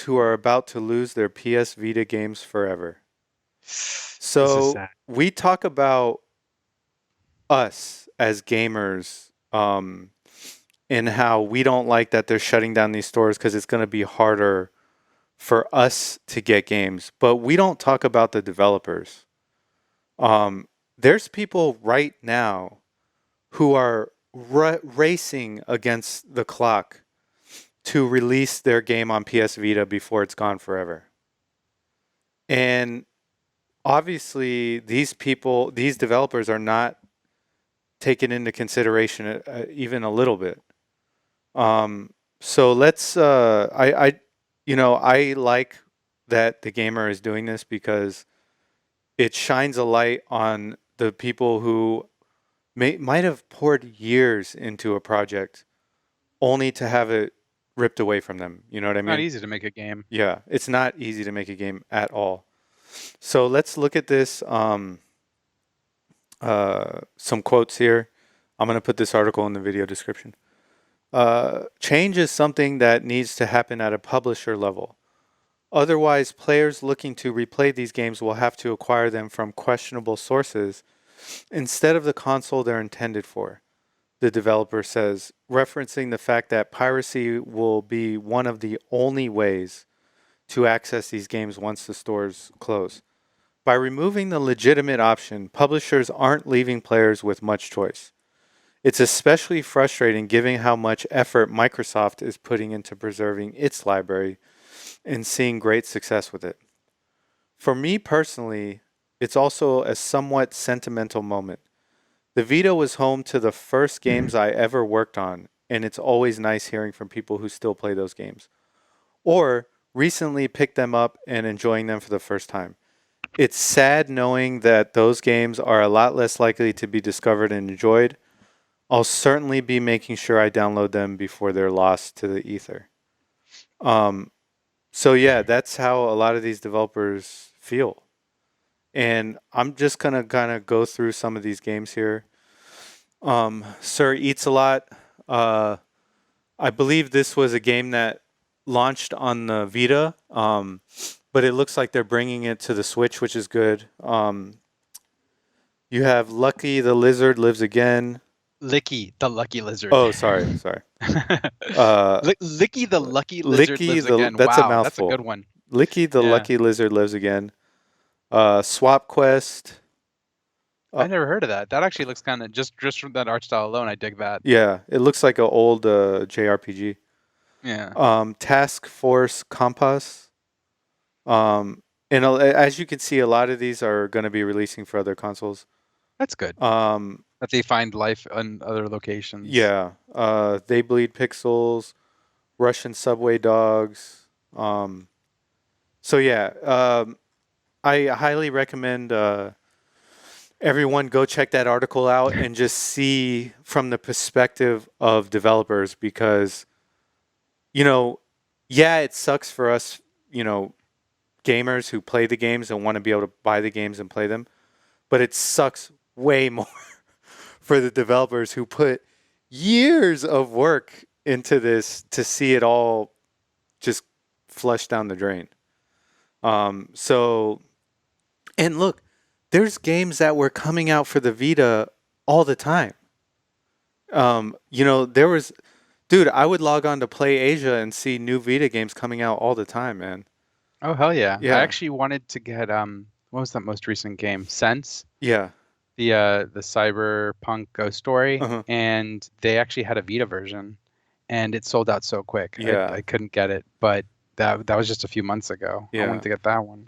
who are about to lose their PS Vita games forever. This is So sad. we talk about us as gamers, and how we don't like that they're shutting down these stores because it's going to be harder for us to get games. But we don't talk about the developers. There's people right now who are racing against the clock to release their game on PS Vita before it's gone forever. And obviously, these developers are not taken into consideration even a little bit. So let's, I like that the gamer is doing this because it shines a light on the people who might have poured years into a project only to have it ripped away from them. You know what I Not mean? easy to make a game. Yeah, it's not easy to make a game at all. So let's look at this. Some quotes here. I'm going to put this article in the video description. Change is something that needs to happen at a publisher level. Otherwise, players looking to replay these games will have to acquire them from questionable sources instead of the console they're intended for, the developer says, referencing the fact that piracy will be one of the only ways to access these games once the stores close. By removing the legitimate option, publishers aren't leaving players with much choice. It's especially frustrating given how much effort Microsoft is putting into preserving its library and seeing great success with it. For me personally, it's also a somewhat sentimental moment. The Vita was home to the first games I ever worked on, and it's always nice hearing from people who still play those games or recently picked them up and enjoying them for the first time. It's sad knowing that those games are a lot less likely to be discovered and enjoyed. I'll certainly be making sure I download them before they're lost to the ether. Um, so yeah, that's how a lot of these developers feel. And I'm just gonna kind of go through some of these games here. Sir Eats a Lot. Uh, I believe this was a game that launched on the Vita, but it looks like they're bringing it to the Switch, which is good. You have Lucky the Lizard Lives Again. Licky, the lucky lizard. Oh, sorry. Uh, Licky, the lucky lizard Licky lives the again. that's a Wow, that's a good mouthful. one. Licky the Yeah, Lucky Lizard Lives Again. Swap Quest. Uh, I never heard of that. That actually looks kind of just from that art style alone. I dig that. yeah, it looks like an old JRPG. Yeah, Task Force Compass. Um, and as you can see, a lot of these are going to be releasing for other consoles. that's good. Um, That they find life in other locations. yeah, They Bleed Pixels, Russian Subway Dogs. Um, so yeah, I highly recommend everyone go check that article out and just see from the perspective of developers because you know, yeah, it sucks for us, gamers who play the games and want to be able to buy the games and play them, but it sucks way more for the developers who put years of work into this to see it all just flush down the drain. So, and look, there's games that were coming out for the Vita all the time. There was, dude, I would log on to Play Asia and see new Vita games coming out all the time, man. Oh hell yeah! I Yeah, actually wanted to get what was that most recent game? Sense, yeah, the cyberpunk ghost story, uh-huh. and they actually had a Vita version, and it sold out so quick. I Yeah, couldn't get it, but that was just a few months ago. I yeah. wanted to get that one.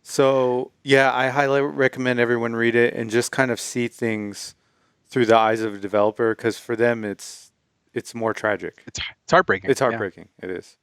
So, yeah, I highly recommend everyone read it and just kind of see things through the eyes of a developer because for them it's more tragic. It's heartbreaking. It's Yeah. heartbreaking. It is.